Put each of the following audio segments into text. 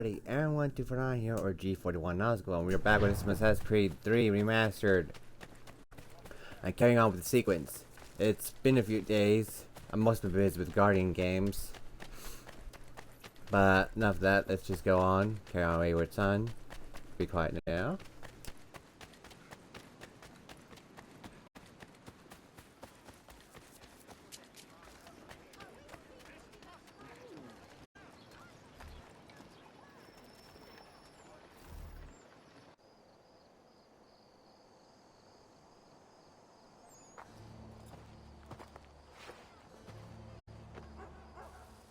Aaron 1249 here, or G41 Nazgul, and we're back with some Assassin's Creed 3 Remastered. And carrying on with the sequence. It's been a few days. I must have been busy with Guardian games. But enough of that, let's just go on. Carry on Wayward Son. Be quiet now.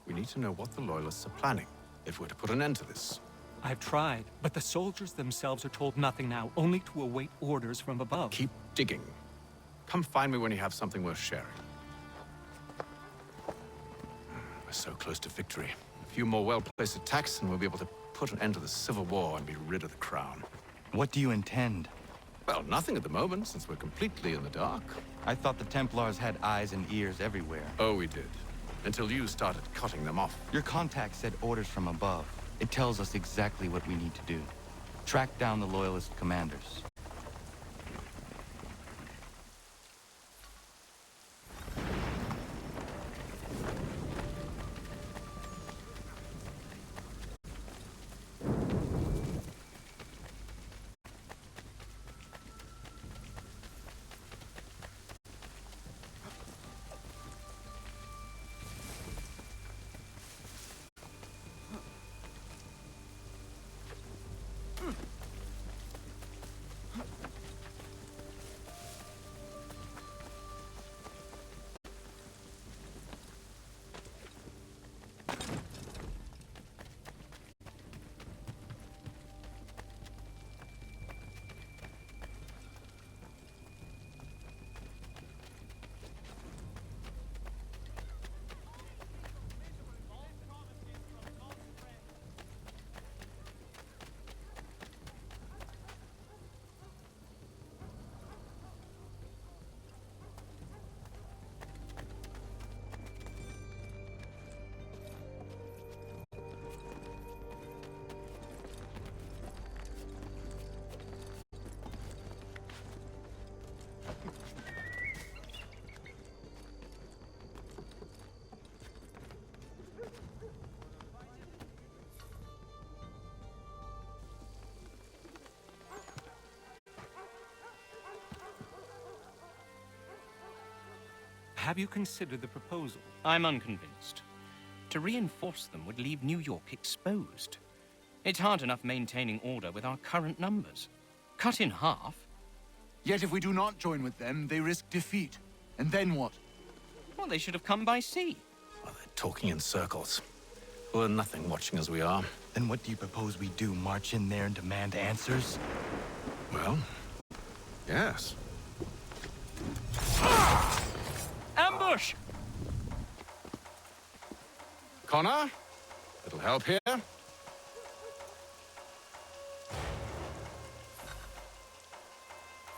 We need to know what the Loyalists are planning, if we're to put an end to this. I've tried, but the soldiers themselves are told nothing now, only to await orders from above. Keep digging. Come find me when you have something worth sharing. We're so close to victory. A few more well-placed attacks and we'll be able to put an end to the Civil War and be rid of the Crown. What do you intend? Well, nothing at the moment, since we're completely in the dark. I thought the Templars had eyes and ears everywhere. Oh, we did. Until you started cutting them off. Your contact said orders from above. It tells us exactly what we need to do. Track down the Loyalist commanders. Have you considered the proposal? I'm unconvinced. To reinforce them would leave New York exposed. It's hard enough maintaining order with our current numbers. Cut in half? Yet if we do not join with them, they risk defeat. And then what? Well, they should have come by sea. Well, they're talking in circles. We're nothing watching as we are. Then what do you propose we do? March in there and demand answers? Well, yes. Ambush! Connor? Little help here?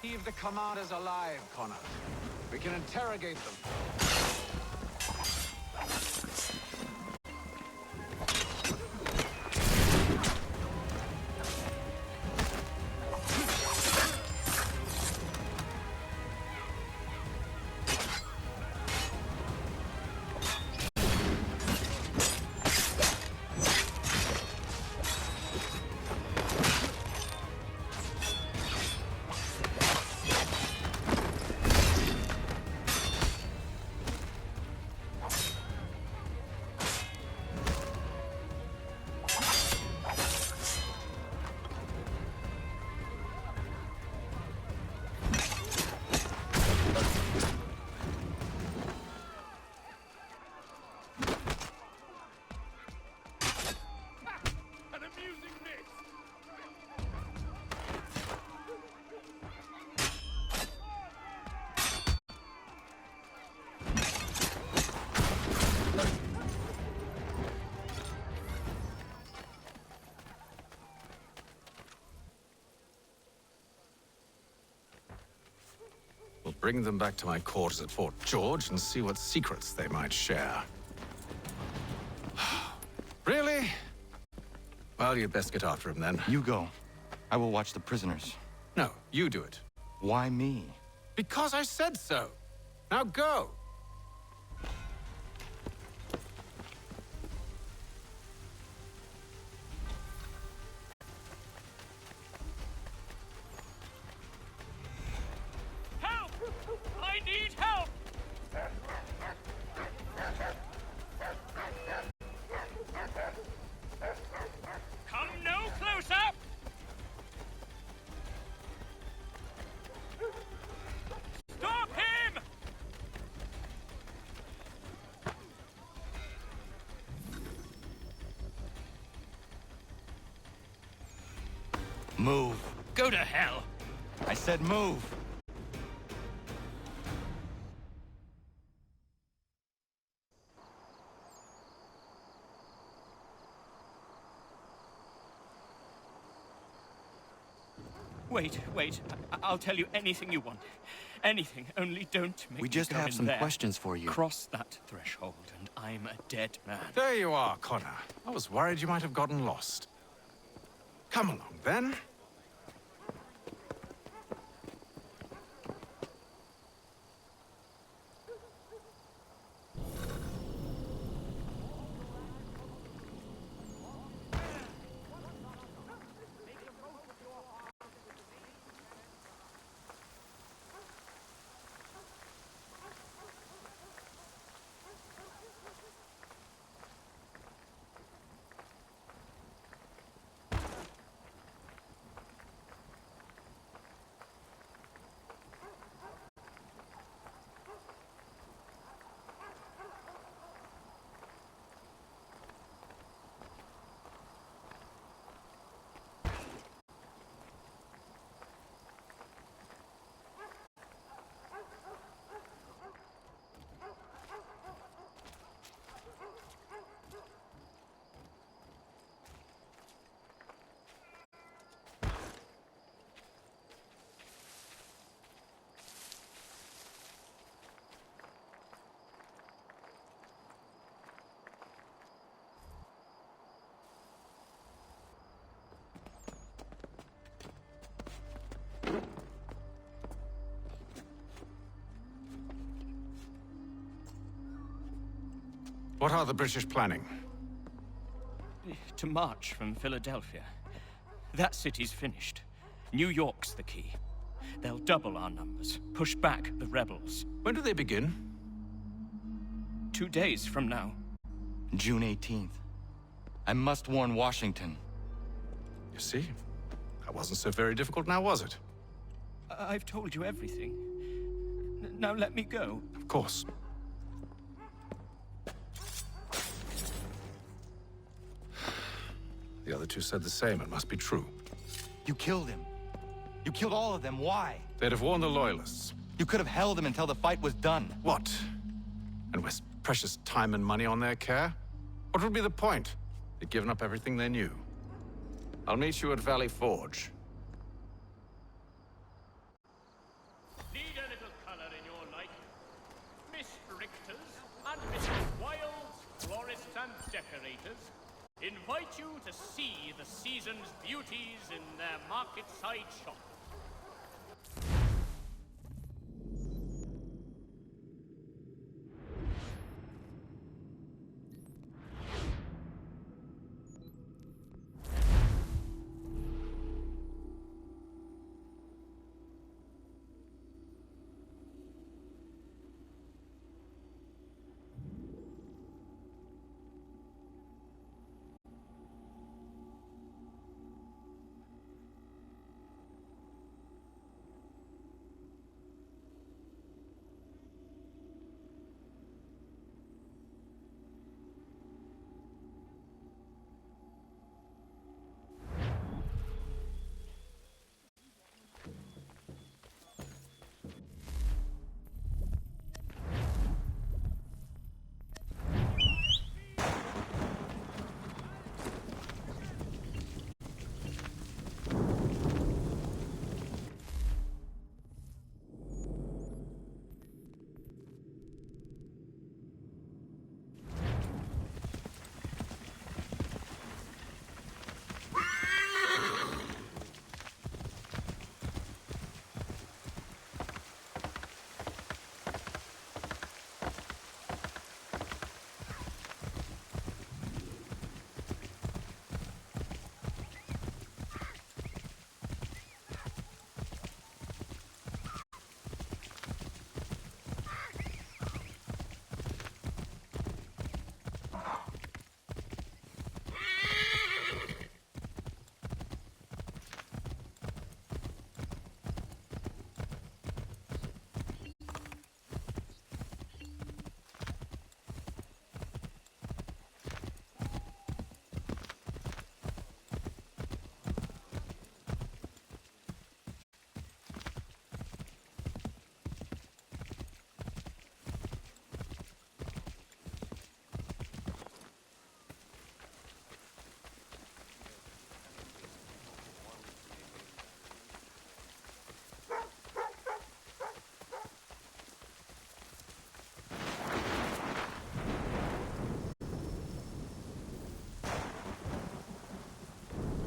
Leave the commanders alive, Connor. We can interrogate them. Bring them back to my quarters at Fort George and see what secrets they might share. Really? Well, Well, you'd best get after him then. You go. I will watch the prisoners. No, you do it. Why me? Because I said so. Now go. Help! I need help! Come no closer! Stop him! Move. Go to hell! I said move. Wait. I'll tell you anything you want. Anything, only don't make We me just go have in some there. questions for you. Cross that threshold, and I'm a dead man. There you are, Connor. I was worried you might have gotten lost. Come along, then. What are the British planning? To march from Philadelphia. That city's finished. New York's the key. They'll double our numbers, push back the rebels. When do they begin? 2 days from now. June 18th. I must warn Washington. You see? That wasn't so very difficult now, was it? I've told you everything. Now let me go. Of course. The other two said the same. It must be true. You killed him. You killed all of them. Why? They'd have warned the Loyalists. You could have held them until the fight was done. What? And waste precious time and money on their care? What would be the point? They'd given up everything they knew. I'll meet you at Valley Forge. Need a little color in your life. Miss Richters and Miss Wilds, florists and decorators, invite you to see the season's beauties in their market-side shop.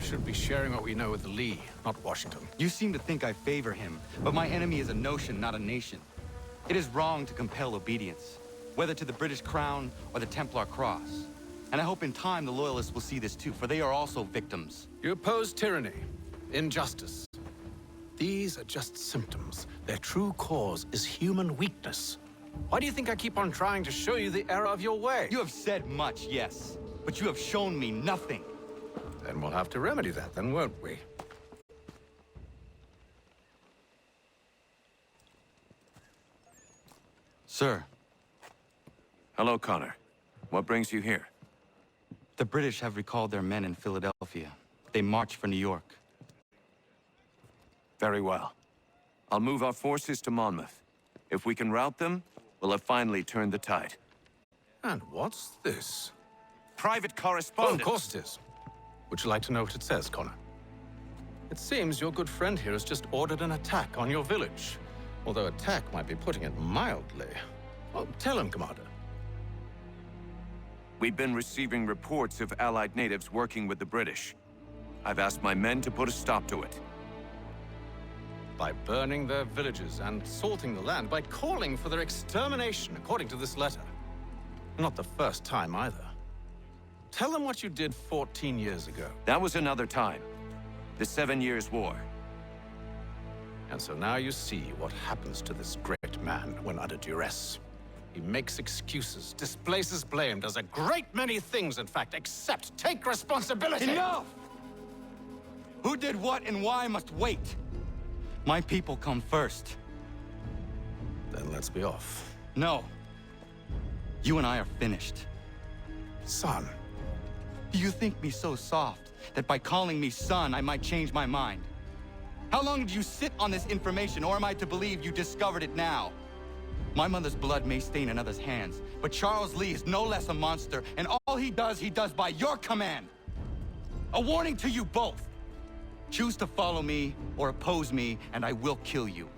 should be sharing what we know with Lee, not Washington. You seem to think I favor him, but my enemy is a notion, not a nation. It is wrong to compel obedience, whether to the British crown or the Templar cross. And I hope in time the Loyalists will see this too, for they are also victims. You oppose tyranny, injustice. These are just symptoms. Their true cause is human weakness. Why do you think I keep on trying to show you the error of your way? You have said much, yes, but you have shown me nothing. Then we'll have to remedy that, then, won't we? Sir, Hello, Connor. What brings you here? the British have recalled their men in Philadelphia. They march for New York. Very well. I'll move our forces to Monmouth. If we can rout them, we'll have finally turned the tide. And what's this? Private Oh, correspondence! of course it is. Would you like to know what it says, Connor? It seems your good friend here has just ordered an attack on your village. Although attack might be putting it mildly. Well, tell him, Commander. We've been receiving reports of Allied natives working with the British. I've asked my men to put a stop to it. By burning their villages and salting the land, by calling for their extermination, according to this letter. Not the first time, either. Tell them what you did 14 years ago. That was another time. The 7 Years' War. And so now you see what happens to this great man when under duress. He makes excuses, displaces blame, does a great many things, in fact, except take responsibility! Enough! Who did what and why must wait. My people come first. Then let's be off. No. You and I are finished. Son. Do you think me so soft that by calling me son, I might change my mind? How long did you sit on this information, or am I to believe you discovered it now? My mother's blood may stain another's hands, but Charles Lee is no less a monster, and all he does by your command. A warning to you both. Choose to follow me or oppose me, and I will kill you.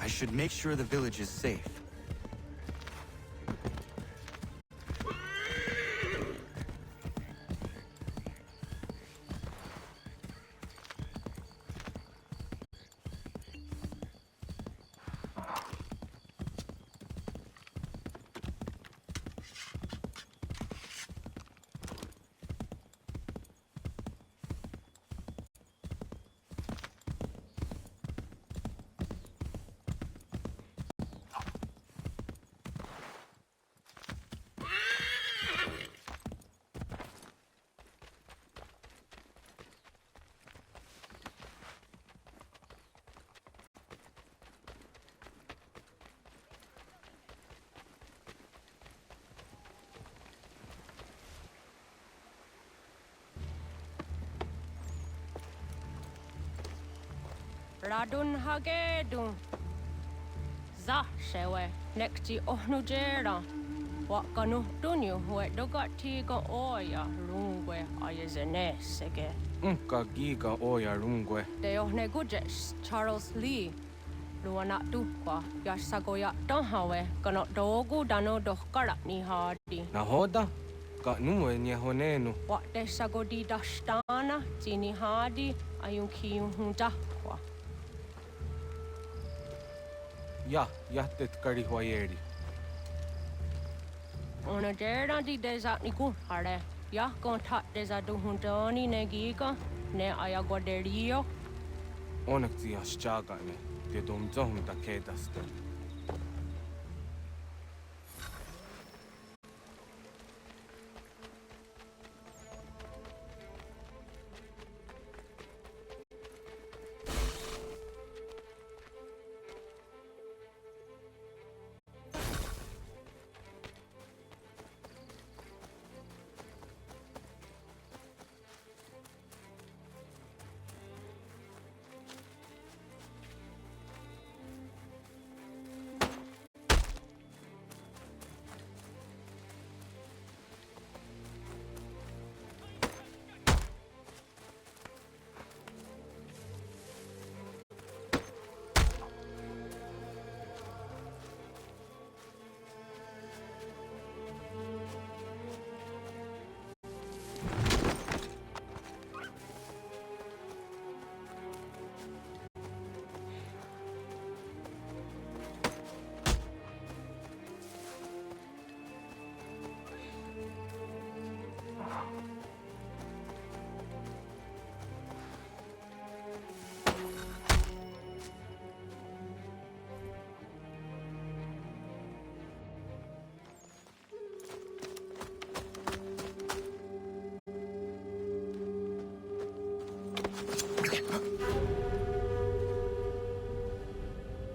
I should make sure the village is safe. Radun hagedun. Za shewe nekti ohnujera. Wakanu dunyu we dogati go oya rungwe ayezene sege. Unka giga oya rungwe. De ohne gujes Charles Lee. Luana tukwa yasagoya donhawe kano dogu dano dohkara ni hadi. Nahoda? Ka nuwe nye honenu. Wa de sagodi dashtana tini hadi ayunki hunta kwa. Ja, jättet kari huajeri. Ona dera di desa ni kun hare. Ya kon ta desa du huntoni ne giga ne ayaguaderio. Onneksi jas chagane. Te domzohum ta kedaste.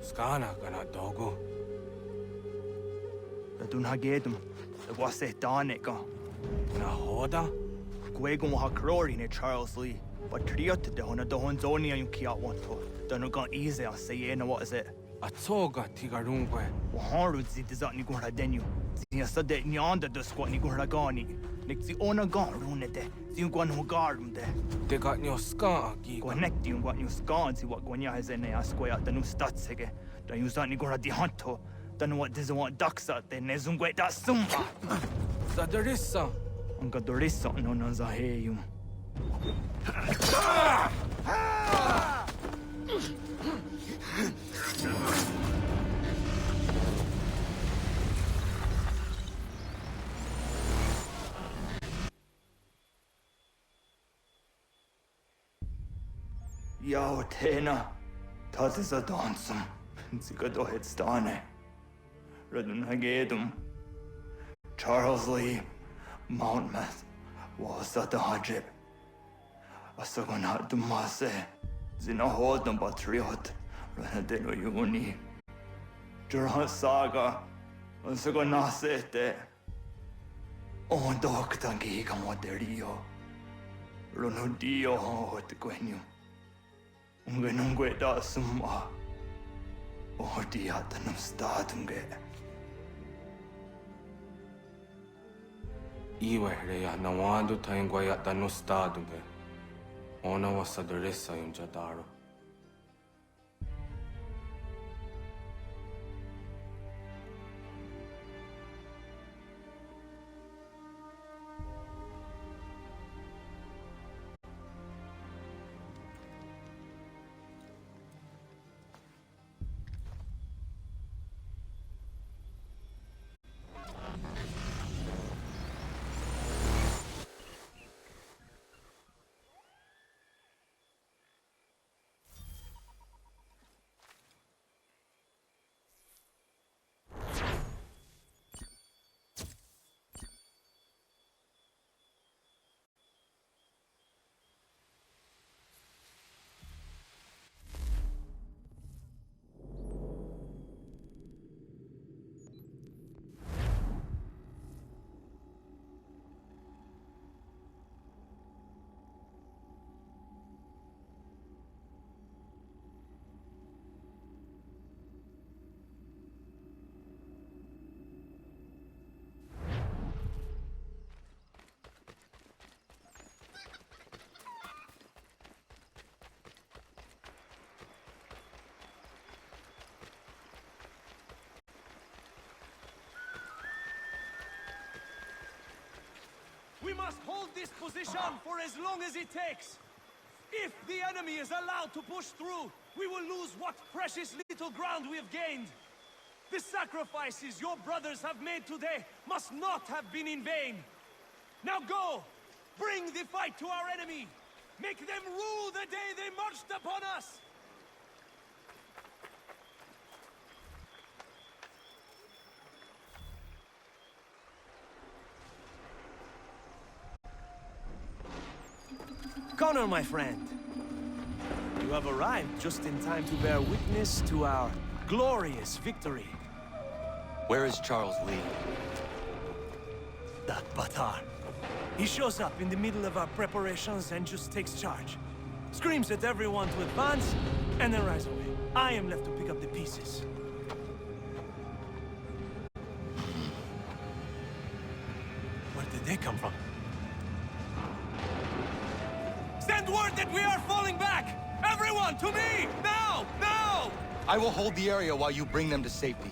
Skana kana dogo. Radun hagedum. Wase danika. Nahoda? Gwegum ha krori ne Charles Lee. But triot de hona dohon zoni ayun kia wanto. Danu gan easy a say na what is it? Atsoga tiga rungwe. Waharu zi dizat ni gun radenu. Zi sade nyanda do squat ni gun ragani. Nik zi ona gan runete. Zi gun hu garum de. Te got nyo ska giga. Connect you got you scan zi what gwanya has in a square the new stats hege. Da you zat ni gun radi hanto. Danu what does want ducks out then nezungwe da sumba. Sadarissa. Unga dorissa no no za heyum. Yao tena, das ist a dansum. Sie geht doch jetzt da ne. Redun hagedum. Charles Lee, Mountmouth, was that the hajib? Asagonat mase, zinahod no patriot, Renadeno Yuni. Jurhan saga, Asagonasete. On doctor giga moderio. Ronudio hot quenu. Ungenungue da summa. Oh, diatanum statunge. Iwe reya nawando taingwa ya tanu staduge. Ona wa sadarissa yung jadaro. must hold this position for as long as it takes. If the enemy is allowed to push through, we will lose what precious little ground we have gained. The sacrifices your brothers have made today must not have been in vain. Now go! Bring the fight to our enemy! Make them rue the day they marched upon us! Connor, my friend. You have arrived just in time to bear witness to our glorious victory. Where is Charles Lee? That Batar. He shows up in the middle of our preparations and just takes charge. Screams at everyone to advance, and then rides away. I am left to pick up the pieces. Where did they come from? Send word that we are falling back! Everyone, to me! Now! Now! I will hold the area while you bring them to safety.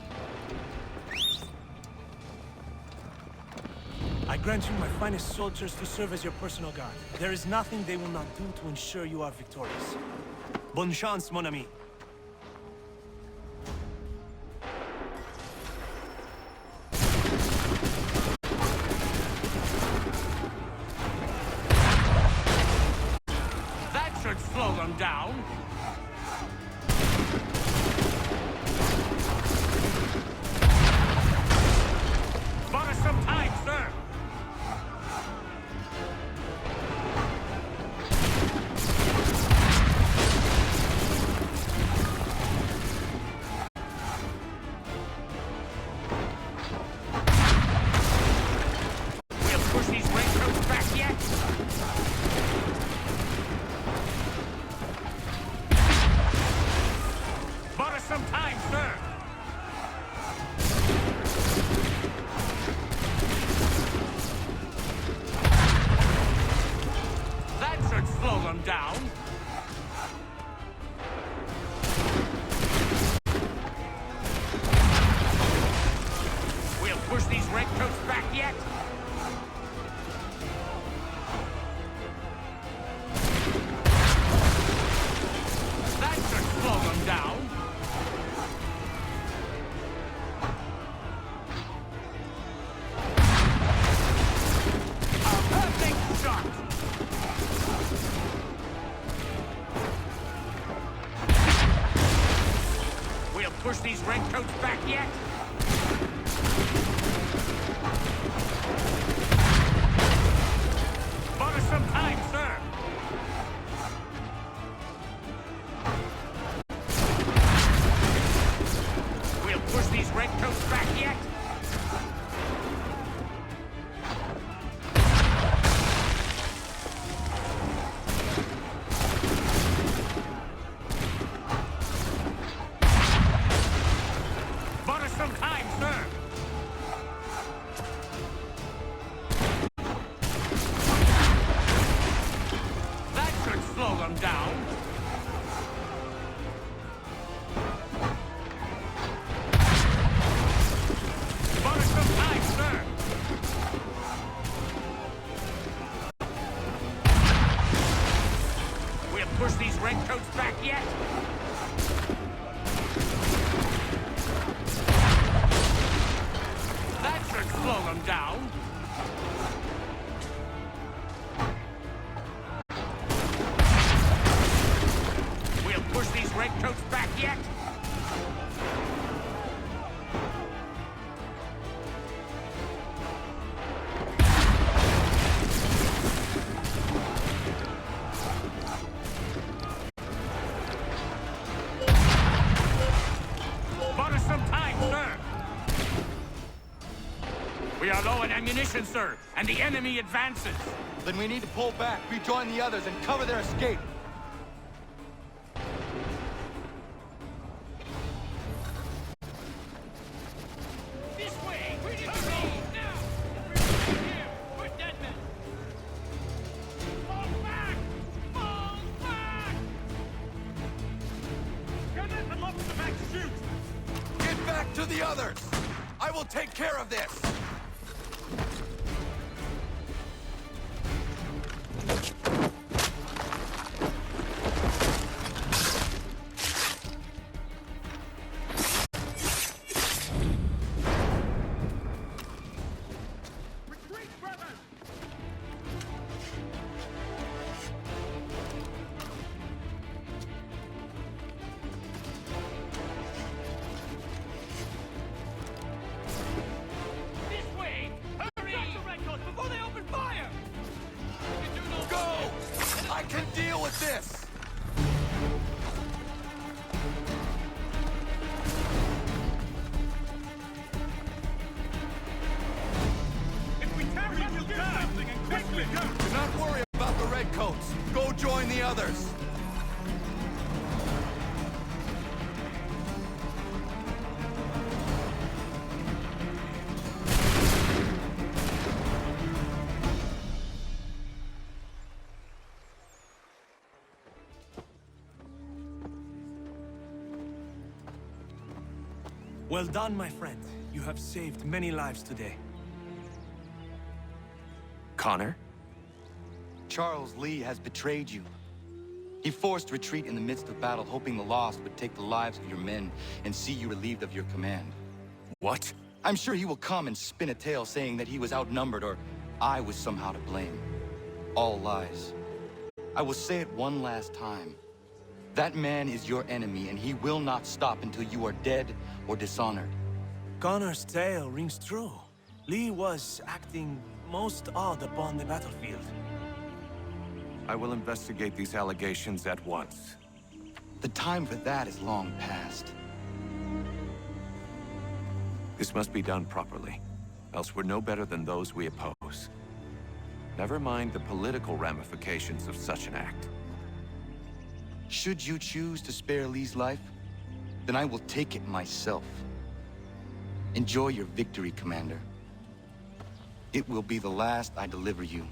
I grant you my finest soldiers to serve as your personal guard. There is nothing they will not do to ensure you are victorious. Bonne chance, mon ami. That should slow them down. Bought us some time, sir. We'll push these raincoats back yet. Bought us some time, sir. That should slow them down. We'll push these redcoats back yet. That should slow them down. A perfect shot. We'll push these redcoats back yet. Bought us some time, sir. We'll push these redcoats back yet. Bought us some time, sir. That should slow them down. Bought us some time, sir. We'll push these redcoats back yet. That should slow them down. We'll push these redcoats back yet. Bought us some time, sir. We are low on ammunition, sir, and the enemy advances. Then we need to pull back, rejoin the others, and cover their escape. This way! Hurry! Now! Everyone here! We're dead men! Fall back! Fall back! Kenneth and lock the back shoot! Get back to the others! I will take care of this! Well done, my friend. You have saved many lives today. Connor? Charles Lee has betrayed you. He forced retreat in the midst of battle, hoping the lost would take the lives of your men and see you relieved of your command. What? I'm sure he will come and spin a tale saying that he was outnumbered or I was somehow to blame. All lies. I will say it one last time. That man is your enemy, and he will not stop until you are dead or dishonored. Connor's tale rings true. Lee was acting most odd upon the battlefield. I will investigate these allegations at once. The time for that is long past. This must be done properly, else we're no better than those we oppose. Never mind the political ramifications of such an act. Should you choose to spare Lee's life, then I will take it myself. Enjoy your victory, Commander. It will be the last I deliver you.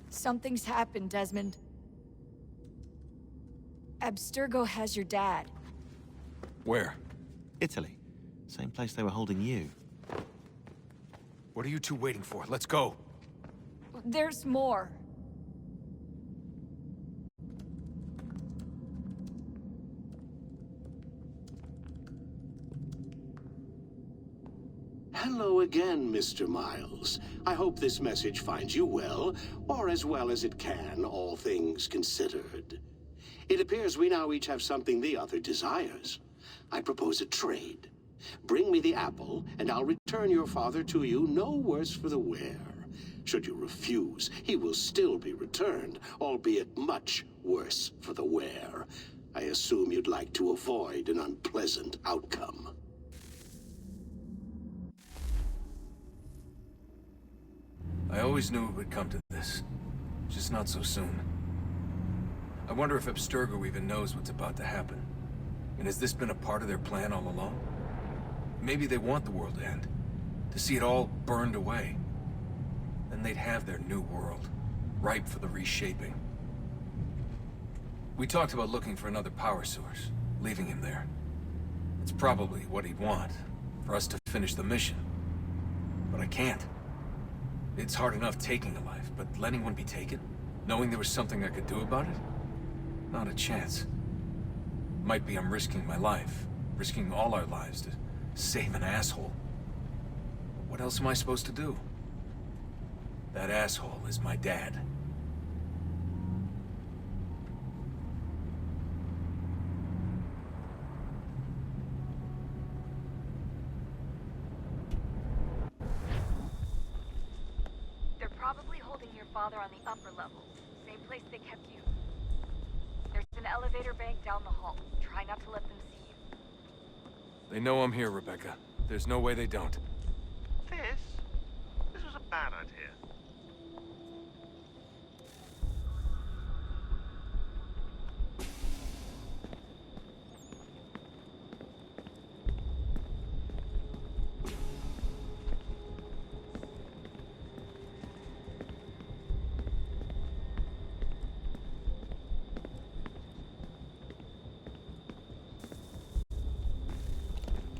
Something's happened, Desmond. Abstergo has your dad. Where? Italy. Same place they were holding you. What are you two waiting for? Let's go. There's more. Hello again, Mr. Miles. I hope this message finds you well, or as well as it can, all things considered. It appears we now each have something the other desires. I propose a trade. Bring me the apple, and I'll return your father to you no worse for the wear. Should you refuse, he will still be returned, albeit much worse for the wear. I assume you'd like to avoid an unpleasant outcome. I always knew it would come to this. Just not so soon. I wonder if Abstergo even knows what's about to happen. And has this been a part of their plan all along? Maybe they want the world to end. To see it all burned away. Then they'd have their new world, ripe for the reshaping. We talked about looking for another power source, leaving him there. It's probably what he'd want, for us to finish the mission. But I can't. It's hard enough taking a life, but letting one be taken? Knowing there was something I could do about it? Not a chance. Might be I'm risking my life, risking all our lives to save an asshole. What else am I supposed to do? That asshole is my dad. They're probably holding your father on the upper level. Same place they kept you. There's an elevator bank down the hall. Try not to let them see you. They know I'm here, Rebecca. There's no way they don't. This was a bad idea.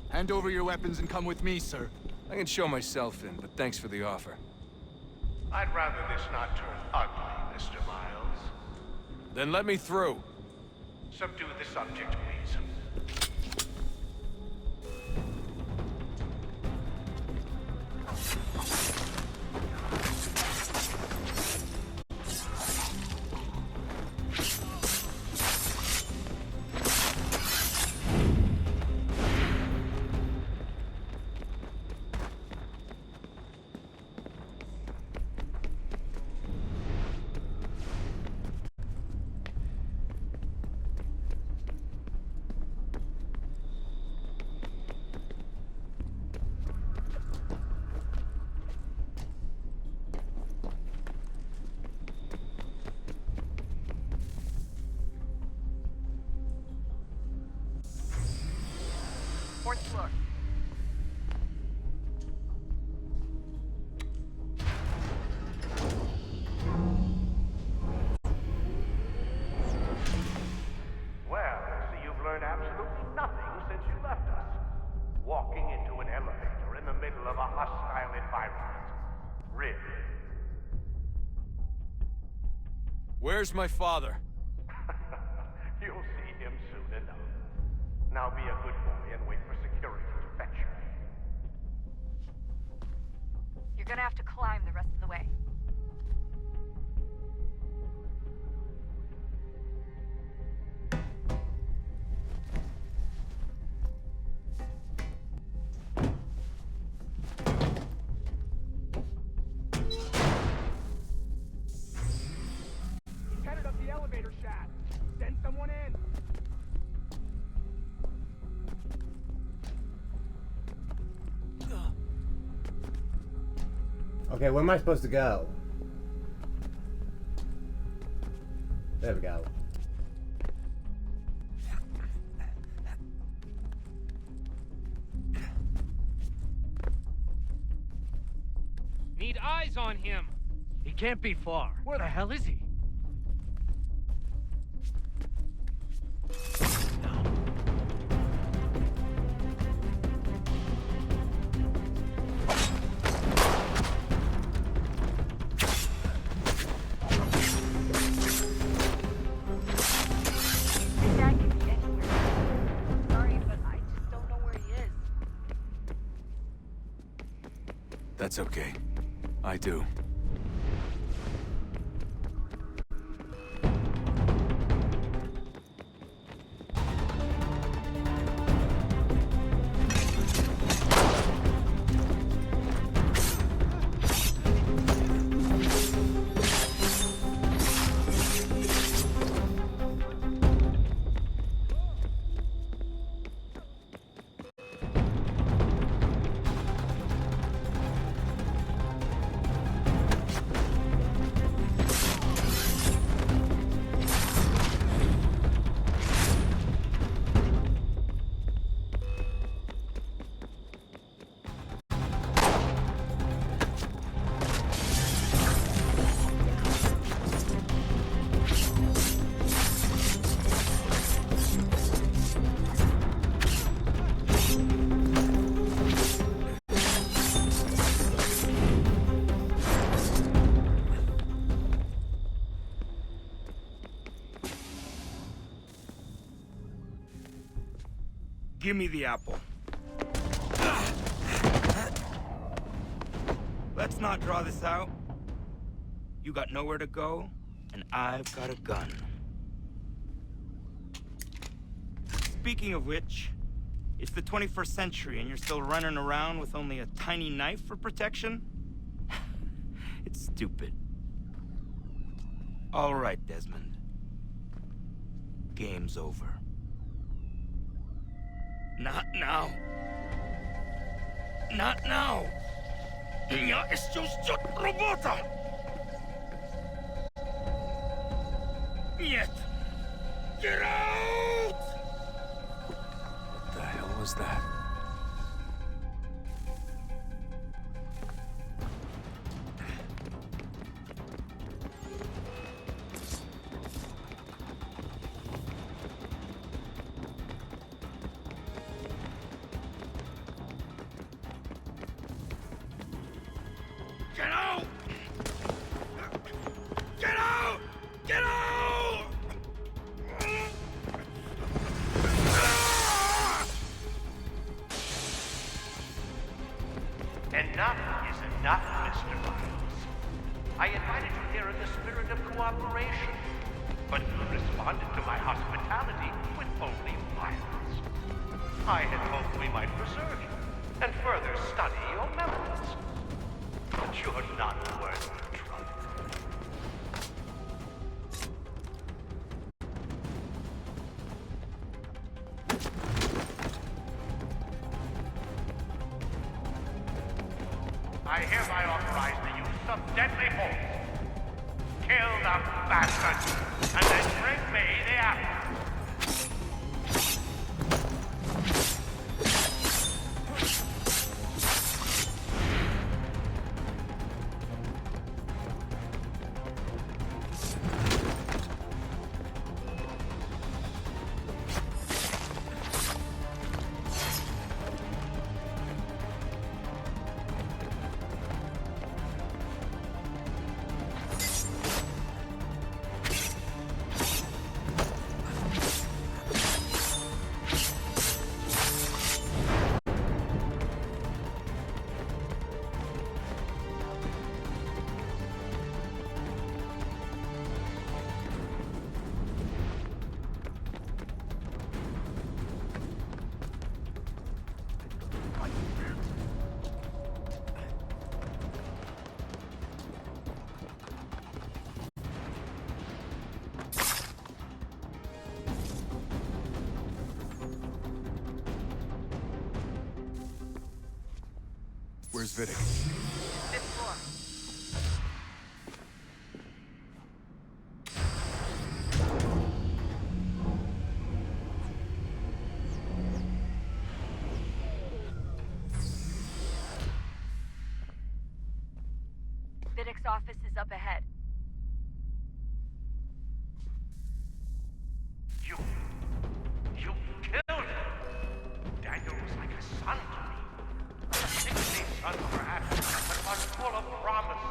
Hand over your weapons and come with me, sir. I can show myself in, but thanks for the offer. I'd rather this not turn ugly, Mr. Miles. Then let me through. Subdue the subject, please. Where's my father? You'll see him soon enough. Now be a good boy and wait for security to fetch you. You're gonna have to climb the rest of the way. He's headed up the elevator shaft. Send someone in. Okay, where am I supposed to go? There we go. Need eyes on him. He can't be far. Where the hell is he? Your dad could be anywhere. Sorry, but I just don't know where he is. That's okay. I do. Give me the apple. Let's not draw this out. You got nowhere to go, and I've got a gun. Speaking of which, it's the 21st century and you're still running around with only a tiny knife for protection? It's stupid. All right, Desmond. Game's over. Not now. Not now. Я еще ждет работа. Нет. Get out! What the hell was that? Get out! Get out! Get out! Enough is enough, Mr. Miles. I invited you here in the spirit of cooperation, but you responded to my hospitality with only violence. I had hoped we might preserve you and further study your memories. But you're not worth the trouble. I hereby authorize the use of deadly force. Kill the bastard, and then bring me the apple. Where's Vidic? Fifth floor. Vidic's office is up ahead. You killed him! Daniel was like a son to me. A sickly son, perhaps, but one full of promise.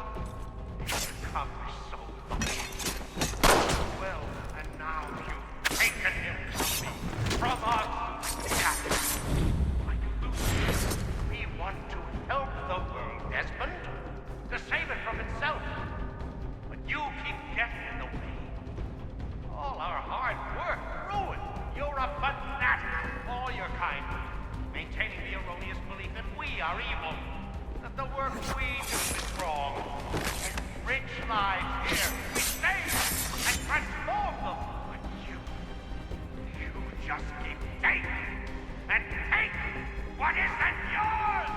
He's accomplished so much. Well, and now you've taken him from me, from us. Yes. Like Lucy, we want to help the world, Desmond, to save it from itself. But you keep getting in the way. All our hard work ruined. You're a fanatic, all your kind, maintaining the erroneous belief that we are evil, that the work we do is wrong. Enrich lives here, we save and transform them. But you just keep taking and taking what isn't yours!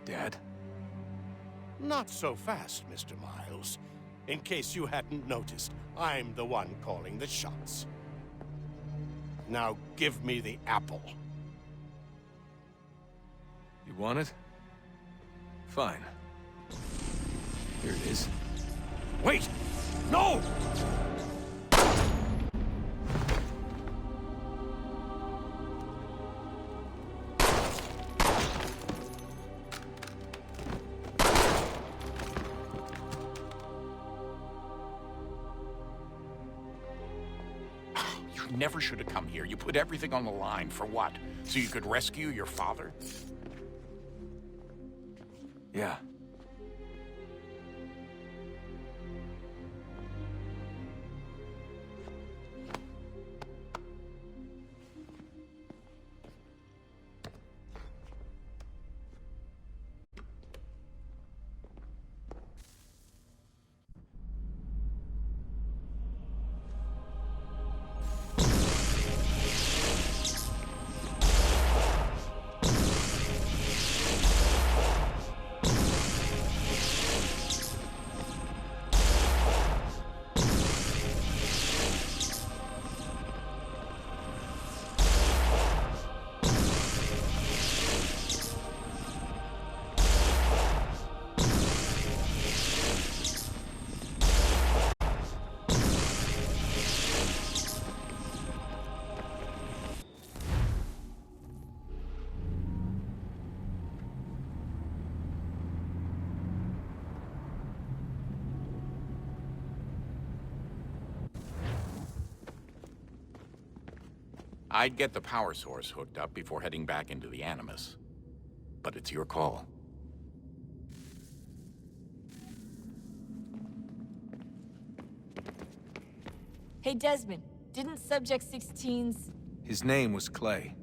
Dad? Not so fast, Mr. Miles. In case you hadn't noticed, I'm the one calling the shots. Now give me the apple. You want it? Fine. Here it is. Wait! No! You never should have come here. You put everything on the line. For what? So you could rescue your father? Yeah. I'd get the power source hooked up before heading back into the Animus. But it's your call. Hey, Desmond, didn't Subject 16's... His name was Clay.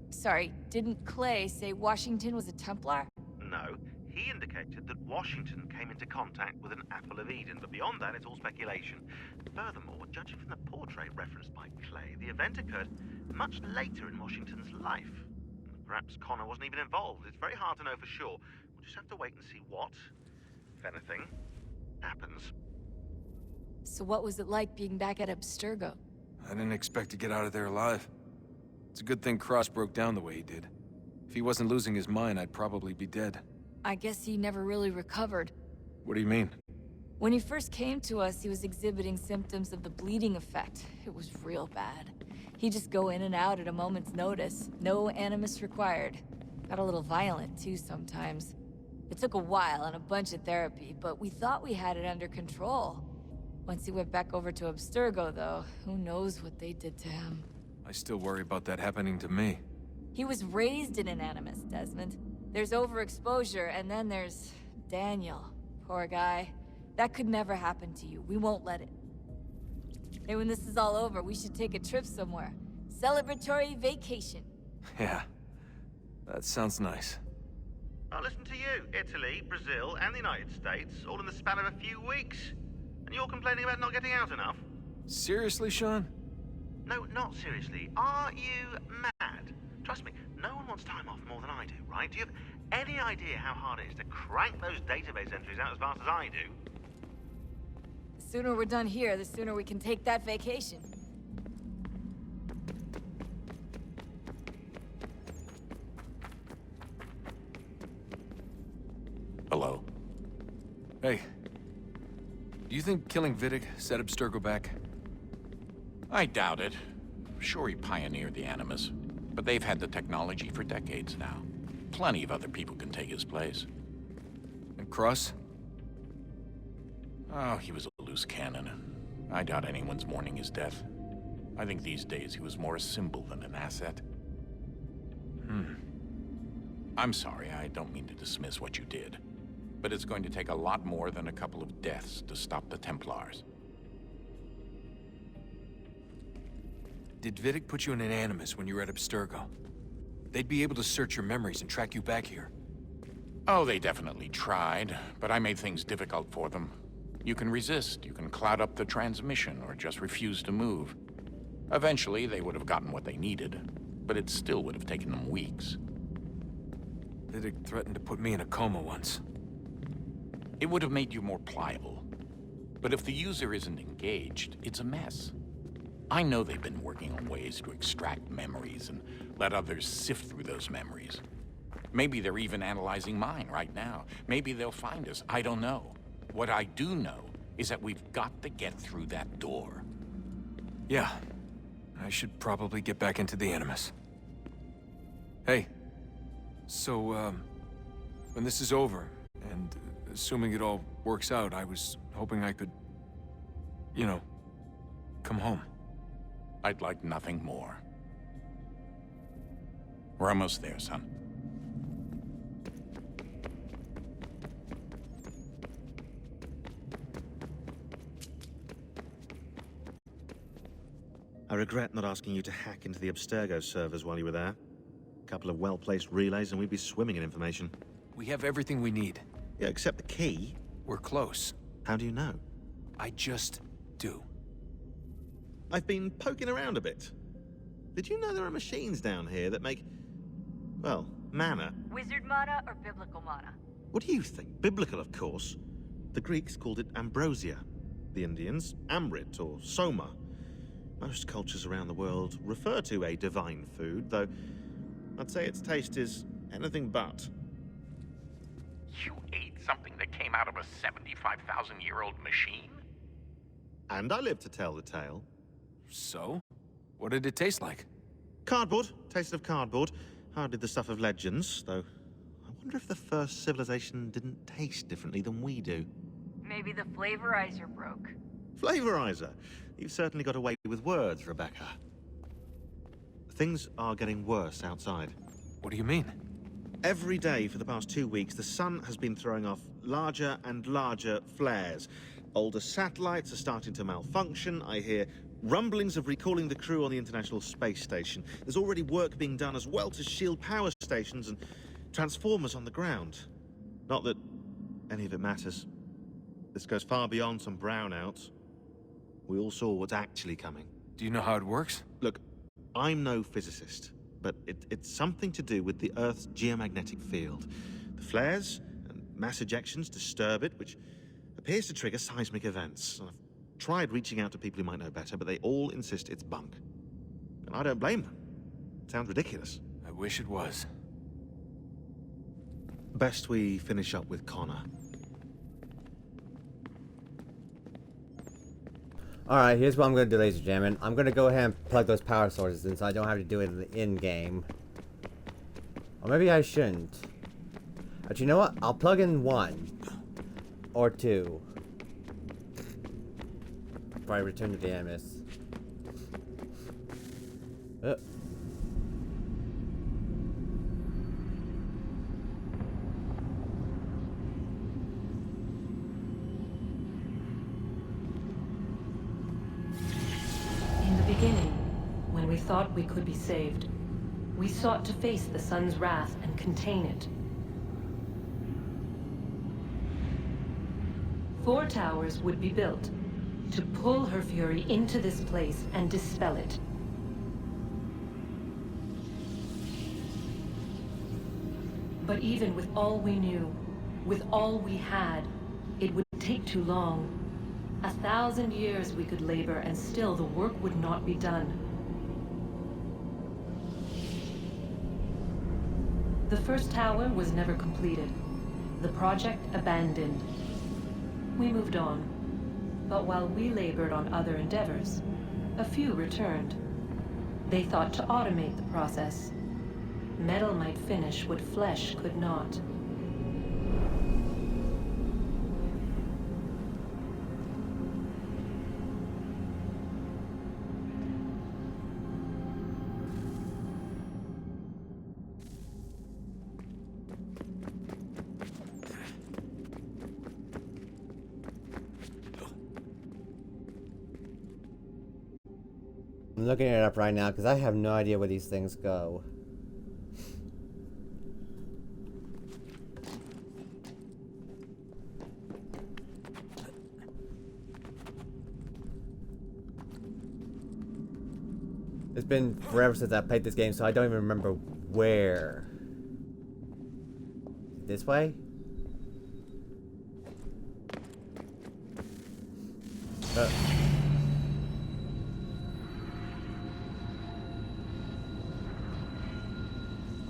Sorry, didn't Clay say Washington was a Templar? No, he indicated that Washington came into contact with an Apple of Eden, but beyond that, it's all speculation. Furthermore, judging from the portrait referenced by Clay, the event occurred much later in Washington's life. Perhaps Connor wasn't even involved. It's very hard to know for sure. We'll just have to wait and see what, if anything, happens. So what was it like being back at Abstergo? I didn't expect to get out of there alive. It's a good thing Cross broke down the way he did. If he wasn't losing his mind, I'd probably be dead. I guess he never really recovered. What do you mean? When he first came to us, he was exhibiting symptoms of the bleeding effect. It was real bad. He'd just go in and out at a moment's notice. No animus required. Got a little violent, too, sometimes. It took a while and a bunch of therapy, but we thought we had it under control. Once he went back over to Abstergo, though, who knows what they did to him. I still worry about that happening to me. He was raised in an animus, Desmond. There's overexposure, and then there's Daniel. Poor guy. That could never happen to you. We won't let it. Hey, when this is all over, we should take a trip somewhere. Celebratory vacation. Yeah, that sounds nice. Now listen to you. Italy, Brazil, and the United States, all in the span of a few weeks. And you're complaining about not getting out enough? Seriously, Sean? No, not seriously. Are you mad? Trust me, no one wants time off more than I do, right? Do you have any idea how hard it is to crank those database entries out as fast as I do? The sooner we're done here, the sooner we can take that vacation. Hello. Hey. Do you think killing Vidic set Abstergo back? I doubt it. Sure, he pioneered the Animus, but they've had the technology for decades now. Plenty of other people can take his place. And Cross? Oh, he was a loose cannon. I doubt anyone's mourning his death. I think these days he was more a symbol than an asset. I'm sorry, I don't mean to dismiss what you did. But it's going to take a lot more than a couple of deaths to stop the Templars. Did Vidic put you in an Animus when you were at Abstergo? They'd be able to search your memories and track you back here. Oh, they definitely tried, but I made things difficult for them. You can resist, you can cloud up the transmission, or just refuse to move. Eventually, they would have gotten what they needed, but it still would have taken them weeks. Vidic threatened to put me in a coma once. It would have made you more pliable. But if the user isn't engaged, it's a mess. I know they've been working on ways to extract memories and let others sift through those memories. Maybe they're even analyzing mine right now. Maybe they'll find us. I don't know. What I do know is that we've got to get through that door. Yeah. I should probably get back into the Animus. Hey. So, when this is over, and assuming it all works out, I was hoping I could, you know, come home. I'd like nothing more. We're almost there, son. I regret not asking you to hack into the Abstergo servers while you were there. A couple of well-placed relays and we'd be swimming in information. We have everything we need. Yeah, except the key. We're close. How do you know? I just do. I've been poking around a bit. Did you know there are machines down here that make, well, mana? Wizard mana or biblical mana? What do you think? Biblical, of course. The Greeks called it ambrosia. The Indians, amrit or soma. Most cultures around the world refer to a divine food, though I'd say its taste is anything but. You ate something that came out of a 75,000-year-old machine? And I live to tell the tale. So? What did it taste like? Cardboard. Taste of cardboard. Hardly the stuff of legends, though. I wonder if the first civilization didn't taste differently than we do. Maybe the flavorizer broke. Flavorizer? You've certainly got away with words, Rebecca. Things are getting worse outside. What do you mean? Every day for the past 2 weeks, the sun has been throwing off larger and larger flares. Older satellites are starting to malfunction. I hear rumblings of recalling the crew on the International Space Station. There's already work being done as well to shield power stations and transformers on the ground. Not that any of it matters. This goes far beyond some brownouts. We all saw what's actually coming. Do you know how it works? Look, I'm no physicist, but it's something to do with the Earth's geomagnetic field. The flares and mass ejections disturb it, which appears to trigger seismic events. tried reaching out to people who might know better, but they all insist it's bunk. And I don't blame them. It sounds ridiculous. I wish it was. Best we finish up with Connor. Alright, here's what I'm going to do, ladies and gentlemen. I'm going to go ahead and plug those power sources in so I don't have to do it in-game. Or maybe I shouldn't. But you know what? I'll plug in 1. Or 2. Before I return to the Animus. In the beginning, when we thought we could be saved, we sought to face the sun's wrath and contain it. 4 towers would be built to pull her fury into this place and dispel it. But even with all we knew, with all we had, it would take too long. 1,000 years we could labor and still the work would not be done. The first tower was never completed. The project abandoned. We moved on. But while we labored on other endeavors, a few returned. They thought to automate the process. Metal might finish what flesh could not. I'm looking it up right now because I have no idea where these things go. It's been forever since I played this game, so I don't even remember where. This way?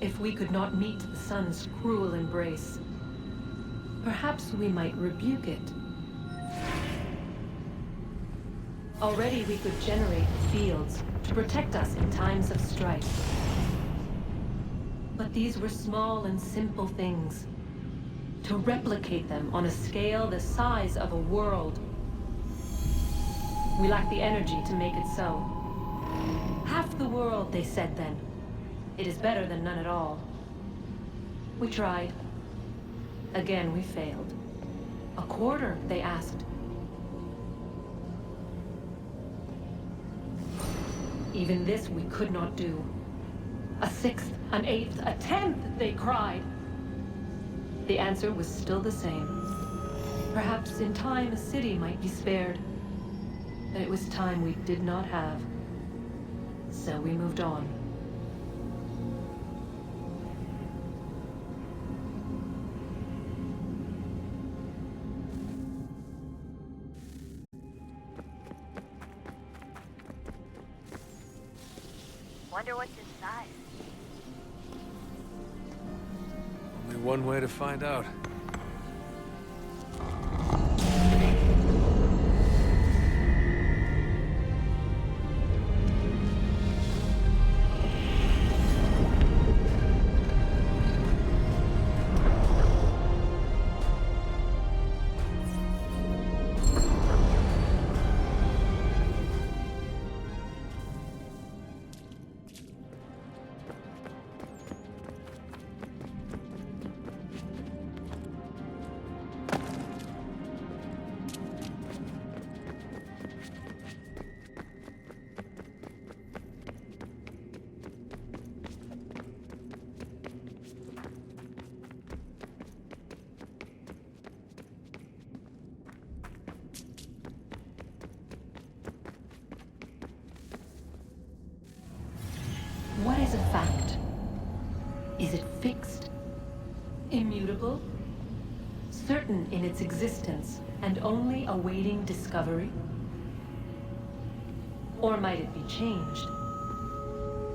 If we could not meet the sun's cruel embrace, perhaps we might rebuke it. Already we could generate fields to protect us in times of strife. But these were small and simple things. To replicate them on a scale the size of a world, we lack the energy to make it so. Half the world, they said then. It is better than none at all. We tried. Again, we failed. A quarter, they asked. Even this we could not do. A 6th, an 8th, a 10th, they cried. The answer was still the same. Perhaps in time a city might be spared. But it was time we did not have. So we moved on. Wonder what's inside. Only one way to find out. What is a fact? Is it fixed? Immutable? Certain in its existence and only awaiting discovery? Or might it be changed?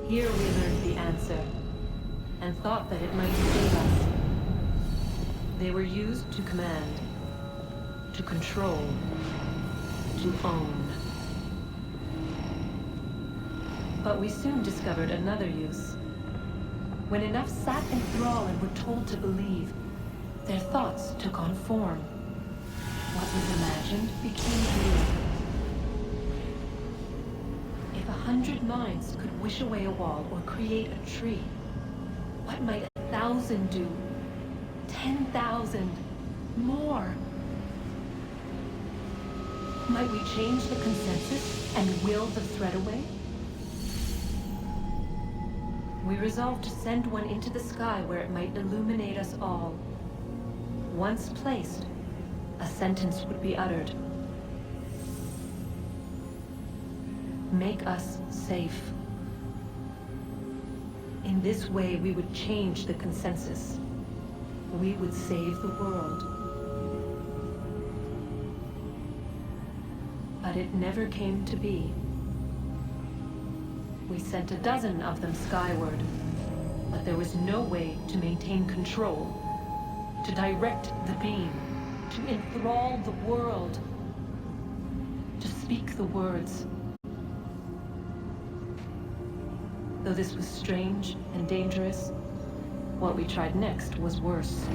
Here we learned the answer, and thought that it might save us. They were used to command, to control, to own. But we soon discovered another use. When enough sat in thrall and were told to believe, their thoughts took on form. What was imagined became real. If 100 minds could wish away a wall or create a tree, what might 1,000 do? 10,000? More? Might we change the consensus and will the thread away? We resolved to send one into the sky where it might illuminate us all. Once placed, a sentence would be uttered. Make us safe. In this way, we would change the consensus. We would save the world. But it never came to be. We sent a dozen of them skyward, but there was no way to maintain control, to direct the beam, to enthrall the world, to speak the words. Though this was strange and dangerous, what we tried next was worse.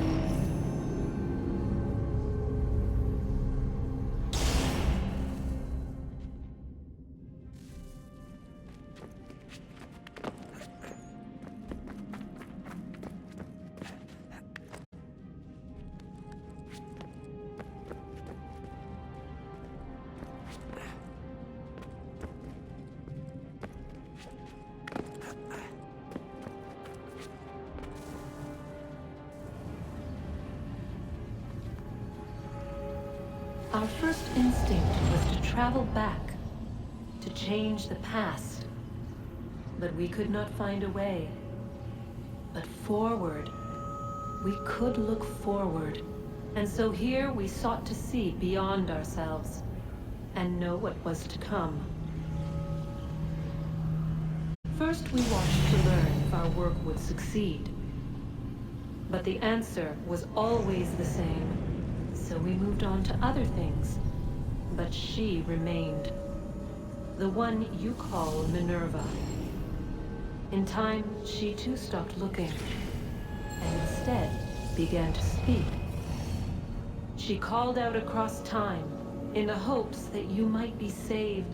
Our first instinct was to travel back, to change the past. But we could not find a way. But forward, we could look forward. And so here we sought to see beyond ourselves, and know what was to come. First we watched to learn if our work would succeed. But the answer was always the same. So we moved on to other things. But she remained. The one you call Minerva. In time, she too stopped looking, and instead began to speak. She called out across time, in the hopes that you might be saved.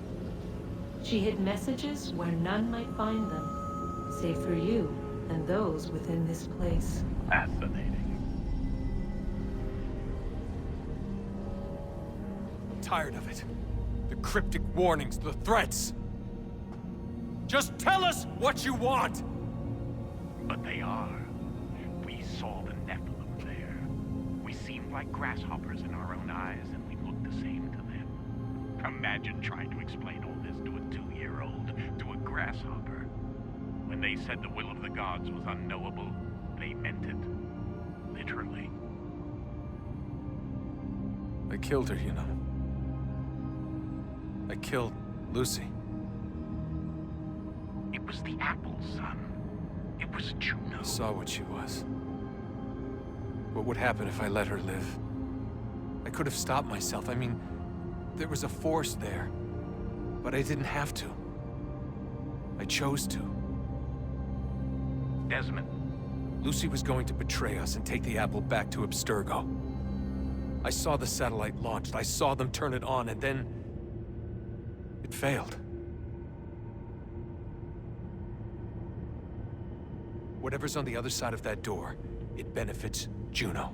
She hid messages where none might find them, save for you and those within this place. Fascinating. Tired of it. The cryptic warnings, the threats. Just tell us what you want! But they are. We saw the Nephilim there. We seemed like grasshoppers in our own eyes, and we looked the same to them. Imagine trying to explain all this to a 2-year-old, to a grasshopper. When they said the will of the gods was unknowable, they meant it. Literally. I killed her, you know. I killed Lucy. It was the apple, son. It was Juno. I saw what she was. What would happen if I let her live? I could have stopped myself. I mean, there was a force there. But I didn't have to. I chose to. Desmond. Lucy was going to betray us and take the apple back to Abstergo. I saw the satellite launched. I saw them turn it on, and then it failed. Whatever's on the other side of that door, it benefits Juno.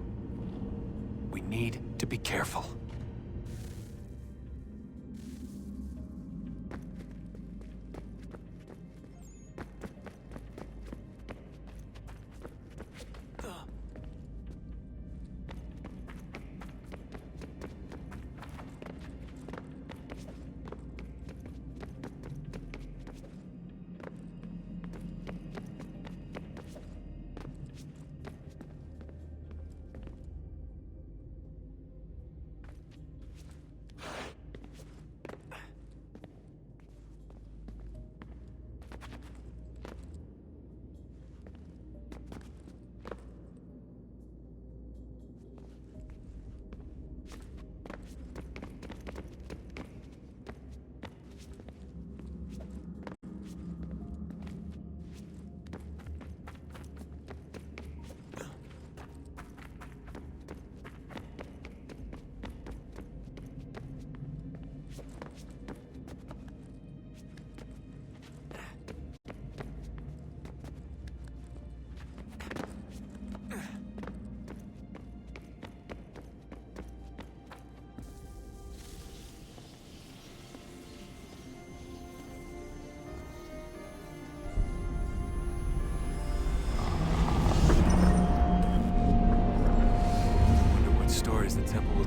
We need to be careful.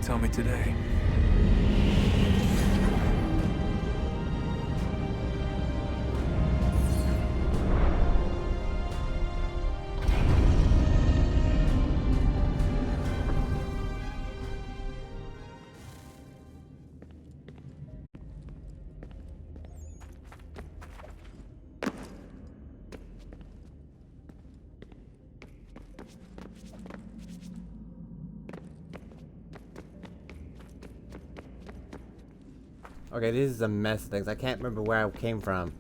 tell me today. Okay, this is a mess of things. I can't remember where I came from.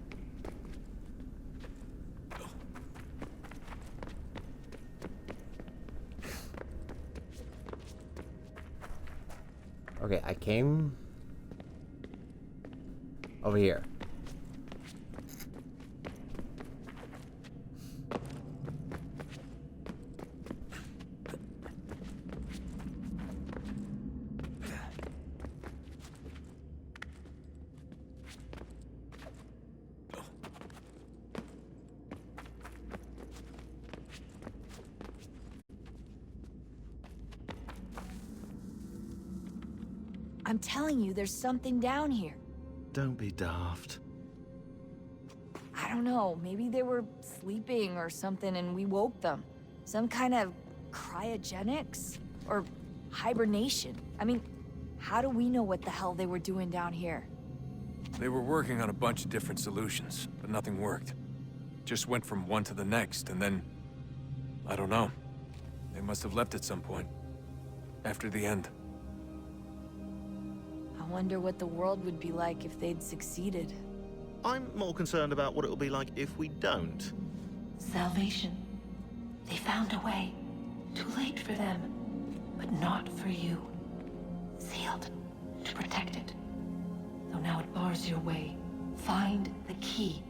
Okay, I came over here. I'm telling you, there's something down here. Don't be daft. I don't know, maybe they were sleeping or something and we woke them. Some kind of cryogenics? Or hibernation? I mean, how do we know what the hell they were doing down here? They were working on a bunch of different solutions, but nothing worked. Just went from one to the next, and then... I don't know. They must have left at some point. After the end. I wonder what the world would be like if they'd succeeded. I'm more concerned about what it'll be like if we don't. Salvation. They found a way. Too late for them, but not for you. Sealed to protect it. Though now it bars your way. Find the key.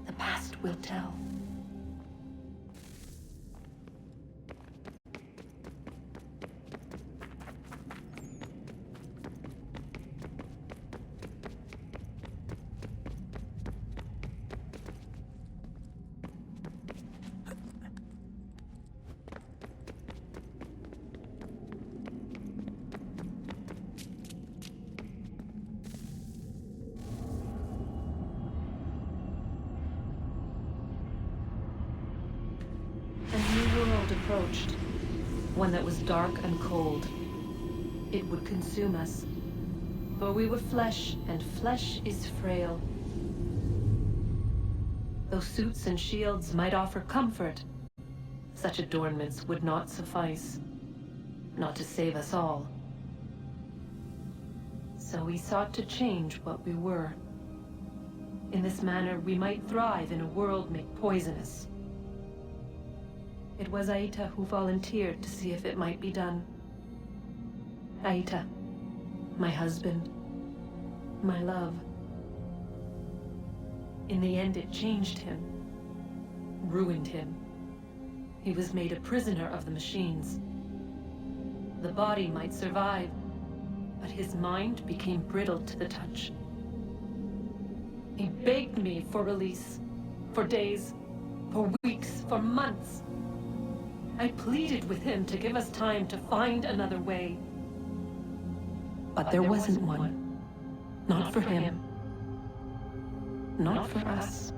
The past will tell. Approached. One that was dark and cold. It would consume us. For we were flesh, and flesh is frail. Though suits and shields might offer comfort, such adornments would not suffice. Not to save us all. So we sought to change what we were. In this manner, we might thrive in a world made poisonous. It was Aita who volunteered to see if it might be done. Aita, my husband, my love. In the end, it changed him, ruined him. He was made a prisoner of the machines. The body might survive, but his mind became brittle to the touch. He begged me for release, for days, for weeks, for months. I pleaded with him to give us time to find another way. But there wasn't one. Not for him. Not for us.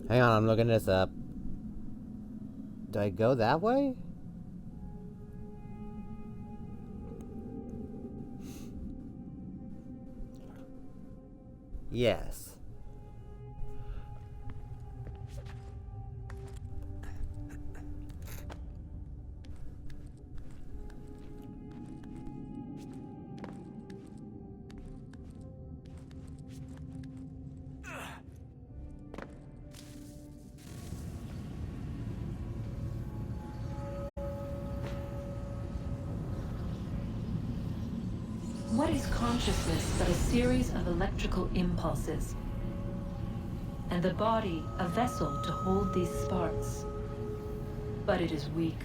Hang on, I'm looking this up. Do I go that way? Yes. What is consciousness but a series of electrical impulses? And the body a vessel to hold these sparks. But it is weak.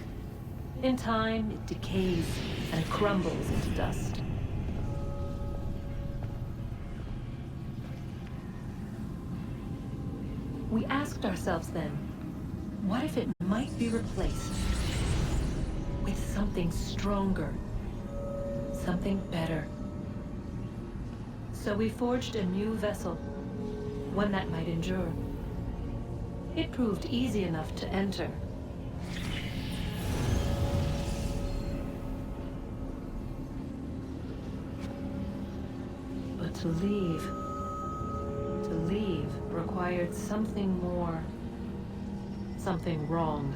In time, it decays and crumbles into dust. We asked ourselves then, what if it might be replaced with something stronger, something better? So we forged a new vessel, one that might endure. It proved easy enough to enter. But to leave required something more, something wrong.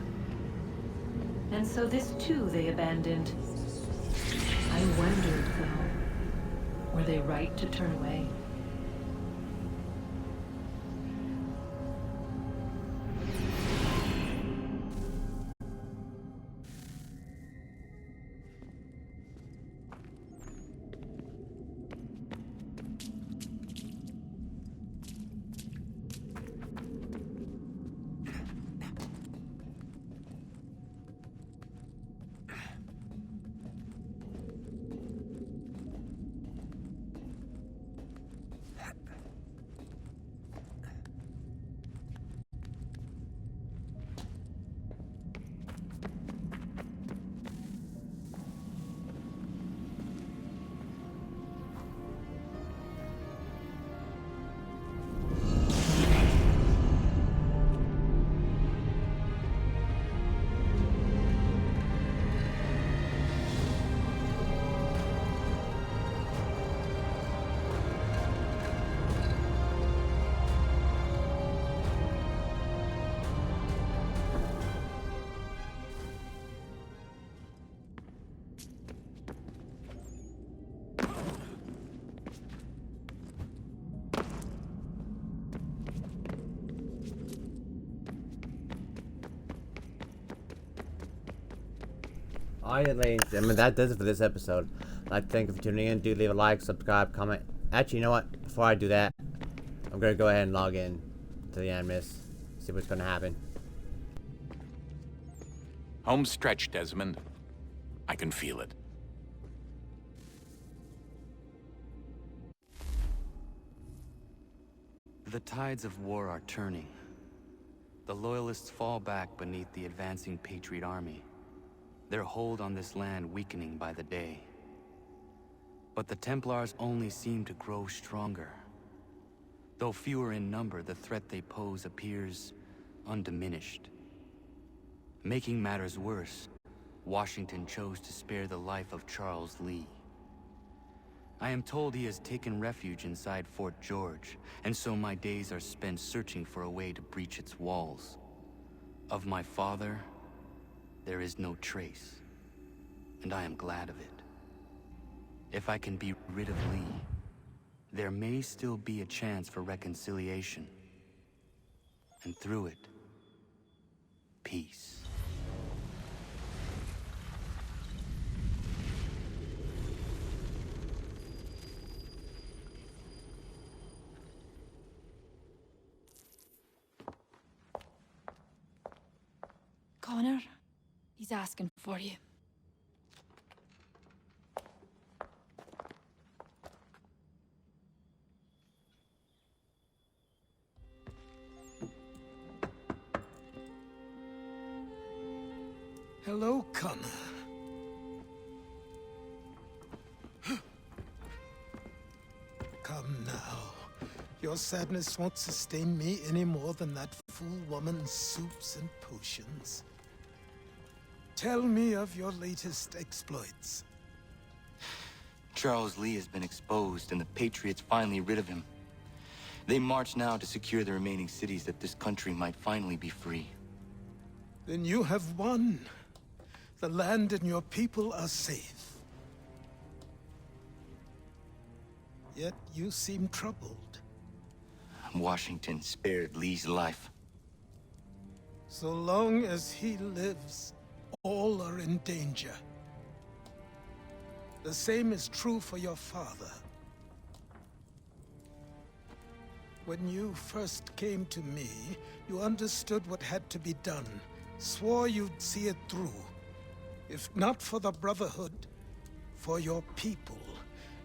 And so this too they abandoned. I wondered, though, were they right to turn away? Alright, ladies and gentlemen, that does it for this episode. I'd like to thank you for tuning in. Do leave a like, subscribe, comment. Actually, you know what? Before I do that, I'm going to go ahead and log in to the Animus. See what's going to happen. Home stretch, Desmond. I can feel it. The tides of war are turning. The Loyalists fall back beneath the advancing Patriot army, their hold on this land weakening by the day. But the Templars only seem to grow stronger. Though fewer in number, the threat they pose appears undiminished. Making matters worse, Washington chose to spare the life of Charles Lee. I am told he has taken refuge inside Fort George, and so my days are spent searching for a way to breach its walls. Of my father, there is no trace, and I am glad of it. If I can be rid of Lee, there may still be a chance for reconciliation. And through it, peace. Connor, he's asking for you. Hello, Connor. Come now. Your sadness won't sustain me any more than that fool woman's soups and potions. Tell me of your latest exploits. Charles Lee has been exposed, and the Patriots finally rid of him. They march now to secure the remaining cities that this country might finally be free. Then you have won. The land and your people are safe. Yet you seem troubled. Washington spared Lee's life. So long as he lives, all are in danger. The same is true for your father. When you first came to me, you understood what had to be done, swore you'd see it through. If not for the Brotherhood, for your people,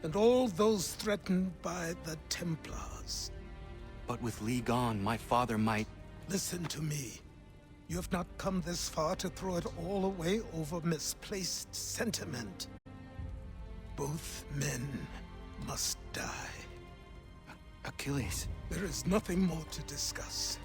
and all those threatened by the Templars. But with Lee gone, my father might... Listen to me. You have not come this far to throw it all away over misplaced sentiment. Both men must die. Achilles. There is nothing more to discuss.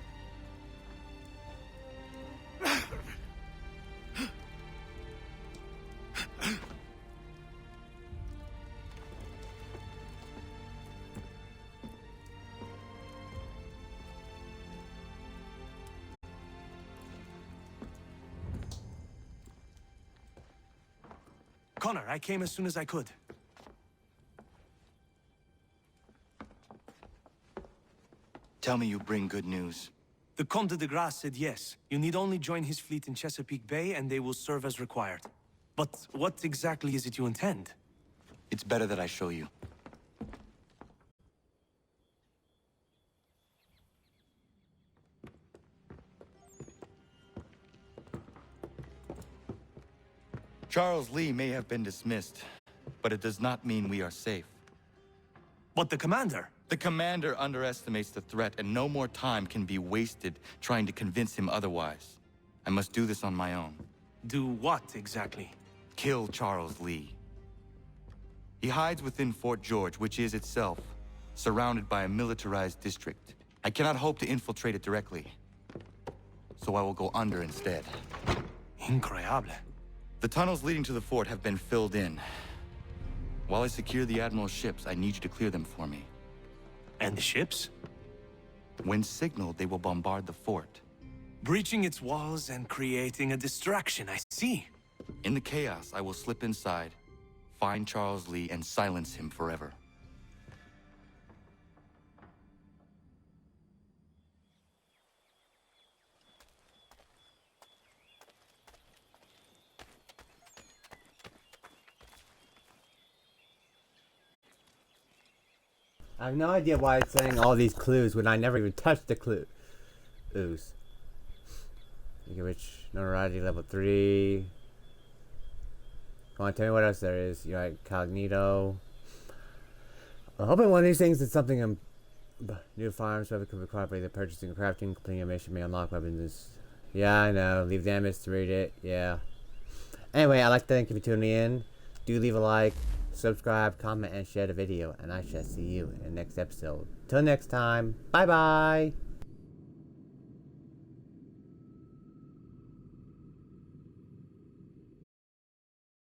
Connor, I came as soon as I could. Tell me you bring good news. The Comte de Grasse said yes. You need only join his fleet in Chesapeake Bay and they will serve as required. But what exactly is it you intend? It's better that I show you. Charles Lee may have been dismissed, but it does not mean we are safe. But the commander? The commander underestimates the threat, and no more time can be wasted trying to convince him otherwise. I must do this on my own. Do what exactly? Kill Charles Lee. He hides within Fort George, which is itself surrounded by a militarized district. I cannot hope to infiltrate it directly, so I will go under instead. Incroyable. The tunnels leading to the fort have been filled in. While I secure the Admiral's ships, I need you to clear them for me. And the ships? When signaled, they will bombard the fort. Breaching its walls and creating a distraction, I see. In the chaos, I will slip inside, find Charles Lee, and silence him forever. I have no idea why it's saying all these clues when I never even touched the clues. You can reach notoriety level 3. Come on, tell me what else there is. You're right, Cognito. I'm hoping one of these things is something new farms, whether could require the purchasing, crafting, completing a mission may unlock weapons. Yeah, I know. Leave damage to read it. Yeah. Anyway, I'd like to thank you for tuning in. Do leave a like, subscribe, comment, and share the video. And I shall see you in the next episode. Till next time. Bye-bye.